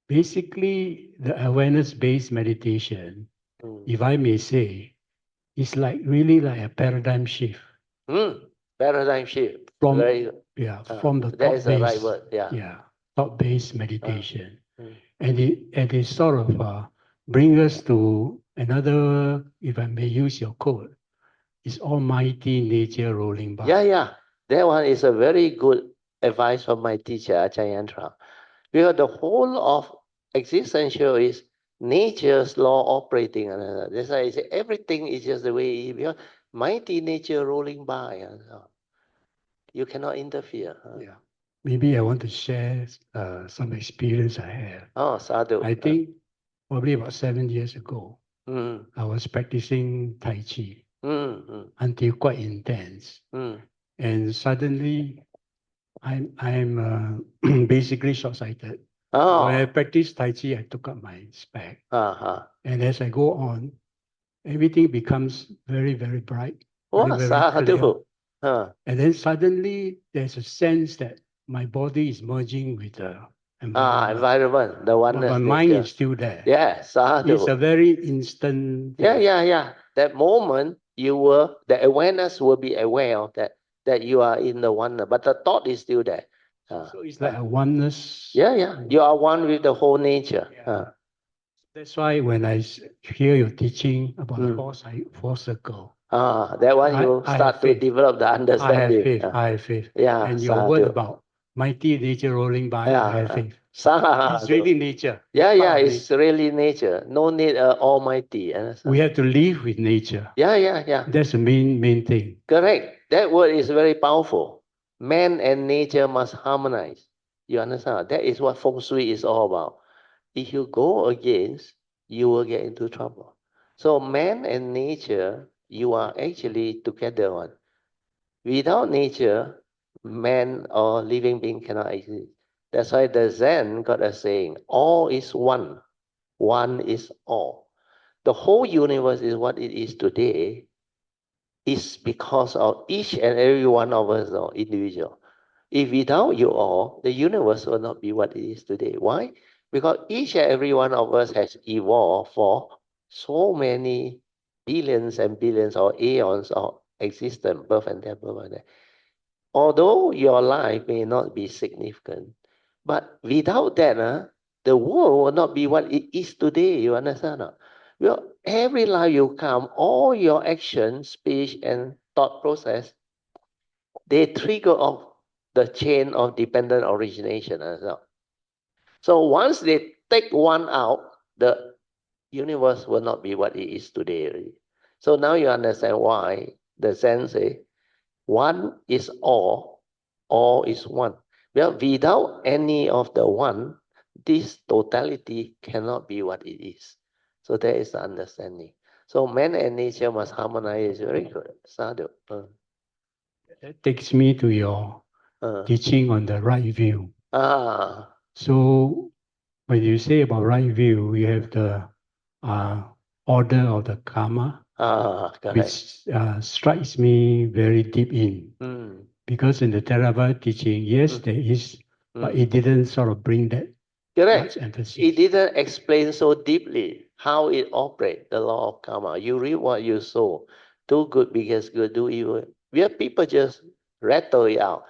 Basically, the awareness-based meditation, if I may say, is like really like a paradigm shift Paradigm shift. from Very good. from the That is the right thought-based word. Yeah. thought-based meditation, Mm. and it sort of bring us to another, if I may use your quote, is almighty nature rolling by. Yeah. That one is a very good advice from my teacher, Achayantra. Because the whole of existential is nature's law operating. That's why I say everything is just the way it is. Because mighty nature rolling by. You cannot interfere. Yeah. Maybe I want to share some experience I have. Oh, sadhu. I think probably about 7 years ago, Mm, I was practicing Tai Chi mm, until quite intense. mm. And suddenly, I'm basically short-sighted. So when I Oh, practice Tai Chi, I took up my spec. uh-huh. And as I go on, everything becomes very, very bright, very, Oh, very clear. sadhu. Huh. And then suddenly, there's a sense that my body is merging with the environment. Environment, the But oneness my mind nature. is still there. Yeah, sadhu. It's a very instant thing. Yeah. That moment the awareness will be aware of that you are in the oneness, but the thought is still there. So it's like a oneness. Yeah. You are one with the whole nature. That's why when I hear your teaching about the Mm. four circle, That one you I have start to faith. develop the I have understanding. faith. I have faith. Yeah, And your word sadhu. about mighty nature rolling by, I have faith. It's Sadhu. really nature. Yeah, it's really nature. No need almighty. We have to live with nature. Yeah. That's the main thing. Correct. That word is very powerful. Man and nature must harmonize. You understand? That is what feng shui is all about. If you go against, you will get into trouble. So man and nature, you are actually together one. Without nature, man or living being cannot exist. That's why the Zen got a saying, all is one. One is all. The whole universe is what it is today is because of each and every one of us or individual. If without you all, the universe will not be what it is today. Why? Because each and every one of us has evolved for so many billions and billions or aeons of existence, birth and death, birth and death. Although your life may not be significant, but without that, the world will not be what it is today. You understand? Well, every life you come, all your action, speech, and thought process, they trigger off the chain of dependent origination as well. So once they take one out, the universe will not be what it is today already. So now you understand why the Zen say, one is all is one. Well, without any of the one, this totality cannot be what it is. So that is the understanding. So man and nature must harmonize. Very good. Sadhu. That takes me to your teaching on the right view. So when you say about right view, you have the order of the karma, which strikes me very deep in. Because in the Theravada teaching, yes, there is, but it didn't sort of bring that much emphasis. It didn't explain so deeply how it operates, the law of karma. You reap what you sow. Do good begets good, do evil. Where people just rattle it out.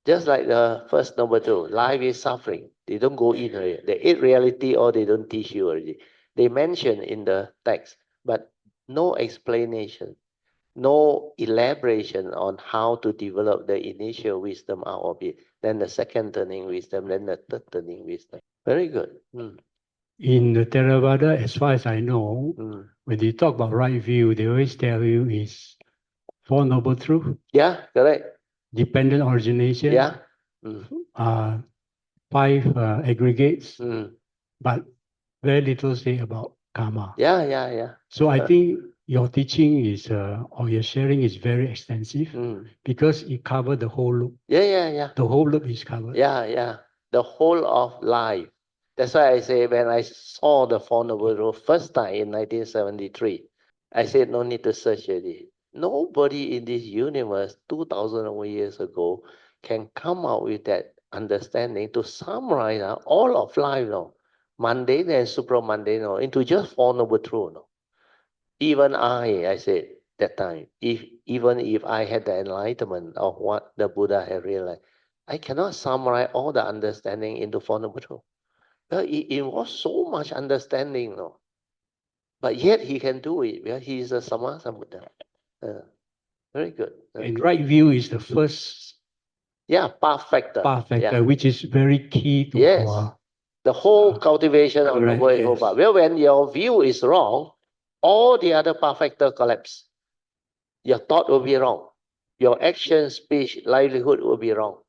Just like the first number two, life is suffering. They don't go in already. They eat reality or they don't teach you already. They mention in the text, but no explanation, no elaboration on how to develop the initial wisdom out of it. Then the second turning wisdom, then the third turning wisdom. Very good. In the Theravada, as far as I know, when they talk about right view, they always tell you is Four Noble Truths. Yeah, correct. Dependent origination. Yeah. Five aggregates, but very little say about karma. Yeah. So I think your teaching is, or your sharing is very extensive because it covers the whole loop. Yeah. The whole loop is covered. Yeah. The whole of life. That's why I say when I saw the Four Noble Truths first time in 1973, I said no need to search it. Nobody in this universe 2,000 over years ago can come out with that understanding to summarize all of life. mundane and supramundane, into just Four Noble Truths. Even I said that time, even if I had the enlightenment of what the Buddha had realized, I cannot summarize all the understanding into Four Noble Truths. Well, it involves so much understanding, but yet he can do it because he is a Sammasa Buddha. Very good. And right view is the first path factor. which is very key to our the whole cultivation of correct, Noble Eightfold Path. Well, when your view is wrong, all the other path factor collapse. Your thought will be wrong. Your action, speech, livelihood will be wrong.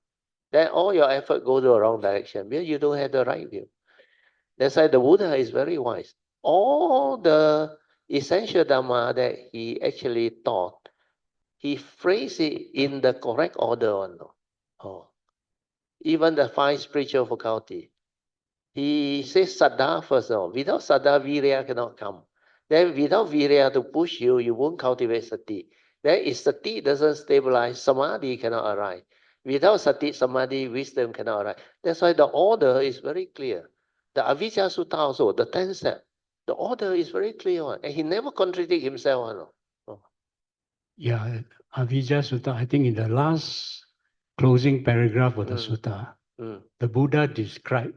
Then all your effort go to the wrong direction because you don't have the right view. That's why the Buddha is very wise. All the essential Dhamma that he actually taught, he phrased it in the correct order. Even the 5 spiritual faculty. He says Saddha first. Without Saddha, Virya cannot come. Then without Virya to push you, you won't cultivate Sati. Then if Sati doesn't stabilize, Samadhi cannot arise. Without Sati, Samadhi, wisdom cannot arise. That's why the order is very clear. The Avijja Sutta also, the 10 step, the order is very clear. And he never contradicts himself. Yeah, Avijja Sutta, I think in the last closing paragraph of the sutta, the Buddha described,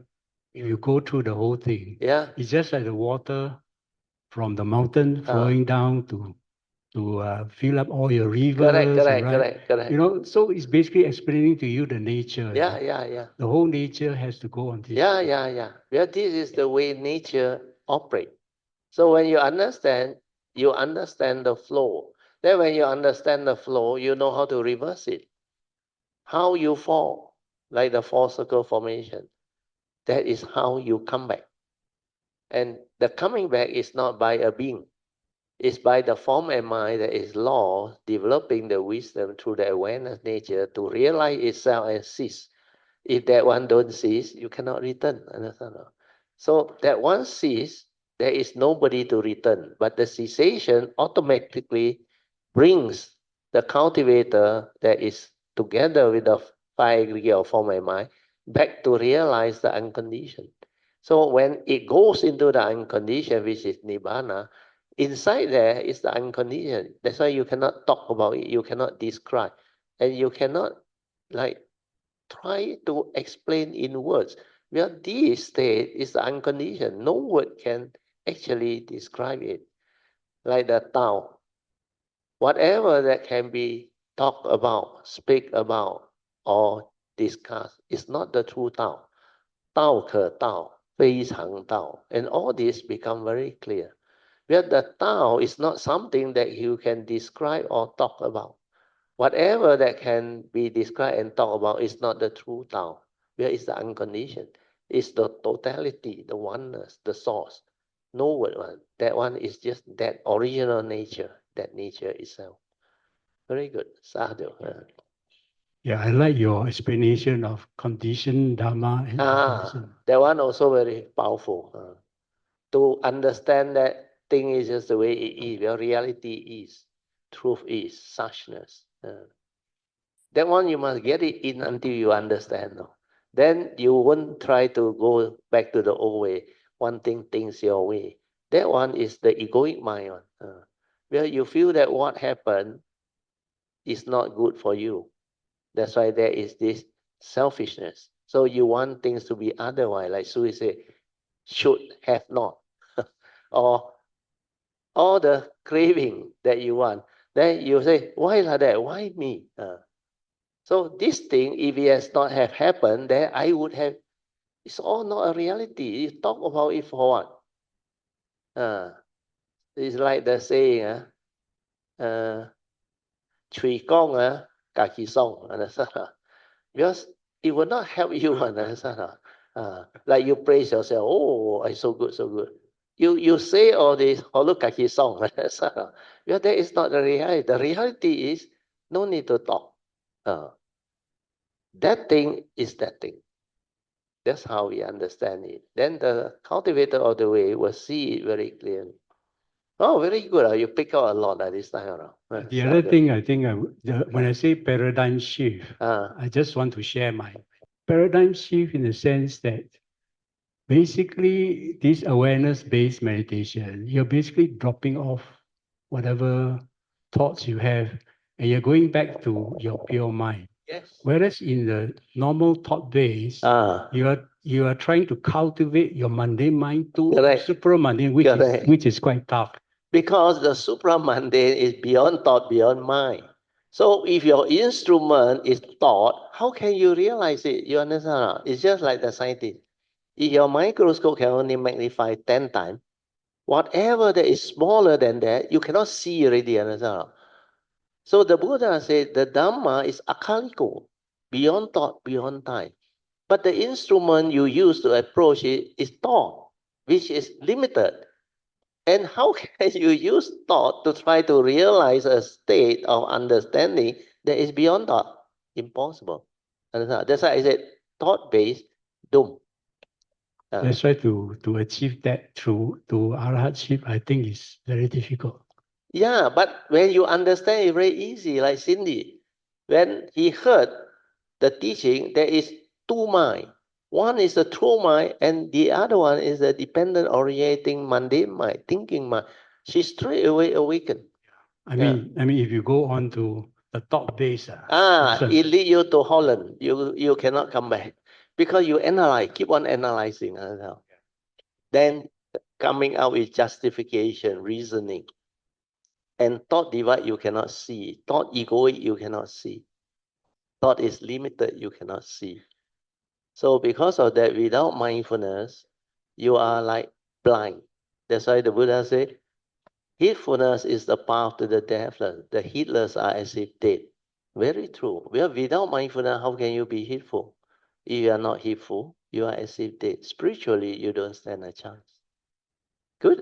if you go through the whole thing, it's just like the water from the mountain flowing down to fill up all your rivers. Correct. So it's basically explaining to you the nature. The whole nature has to go on this. Yeah. This is the way nature operates. So when you understand the flow. Then when you understand the flow, you know how to reverse it. How you fall, like the 4 circle formation. That is how you come back. And the coming back is not by a being. It's by the form and mind that is law, developing the wisdom through the awareness nature to realize itself and cease. If that one don't cease, you cannot return. Understand? So that one cease, there is nobody to return. But the cessation automatically brings the cultivator that is together with the 5 aggregate of form and mind back to realize the unconditioned. So when it goes into the unconditioned, which is Nibbana, inside there is the unconditioned. That's why you cannot talk about it, you cannot describe, and you cannot try to explain in words. Well, this state is the unconditioned. No word can actually describe it. Like the Tao. Whatever that can be talked about, speak about, or discussed is not the true Tao. Tao ke Tao, Fei Chang Tao. And all this become very clear. Well, the Tao is not something that you can describe or talk about. Whatever that can be described and talked about is not the true Tao. Where is the unconditioned? It's the totality, the oneness, the source. No word one. That one is just that original nature, that nature itself. Very good. Sadhu. Yeah, I like your explanation of conditioned Dhamma and unconditioned. That one also very powerful. To understand that thing is just the way it is, where reality is, truth is, suchness. That one you must get it in until you understand. Then you won't try to go back to the old way, wanting things your way. That one is the egoic mind one. Where you feel that what happened is not good for you. That's why there is this selfishness. So you want things to be otherwise, like Sui said, should have not. Or all the craving that you want. Then you say, why like that? Why me? So this thing, if it has not have happened, then I would have, it's all not a reality. You talk about it for what? It's like the saying, Chui Gong, Kaki Song, understand? Because it will not help you, understand? Like you praise yourself, oh, I'm so good, so good. You say all this, Holo Kaki Song, understand? Because that is not the reality. The reality is no need to talk. That thing is that thing. That's how we understand it. Then the cultivator of the way will see it very clearly. Oh, very good. You pick out a lot this time around. The other thing I think, when I say paradigm shift, I just want to share my paradigm shift in the sense that Basically, this awareness-based meditation, you're basically dropping off whatever thoughts you have, and you're going back to your pure mind. Yes. Whereas in the normal thought base, you are trying to cultivate your mundane mind to Correct. supramundane, Correct. which is quite tough. Because the supramundane is beyond thought, beyond mind. So if your instrument is thought, how can you realize it? You understand? It's just like the scientist. If your microscope can only magnify 10 times, whatever that is smaller than that, you cannot see already. Understand? So the Buddha said the Dhamma is akaliko, beyond thought, beyond time. But the instrument you use to approach it is thought, which is limited. And how can you use thought to try to realize a state of understanding that is beyond thought? Impossible. Understand? That's why I said thought-based, doom. That's why to achieve that through to arhatship, I think is very difficult. Yeah, but when you understand it very easy, like Cindy, when he heard the teaching, there is two minds. One is the true mind, and the other one is the dependent orienting mundane mind, thinking mind. She straight away awakened. I mean, if you go on to the thought base, it lead you to Holland. You cannot come back because you analyze, keep on analyzing. Then coming out with justification, reasoning. And thought divide you cannot see. Thought egoic you cannot see. Thought is limited, you cannot see. So because of that, without mindfulness, you are like blind. That's why the Buddha said, heedfulness is the path to the deathless. The heedless are as if dead. Very true. Well, without mindfulness, how can you be heedful? If you are not heedful, you are as if dead. Spiritually, you don't stand a chance. Good.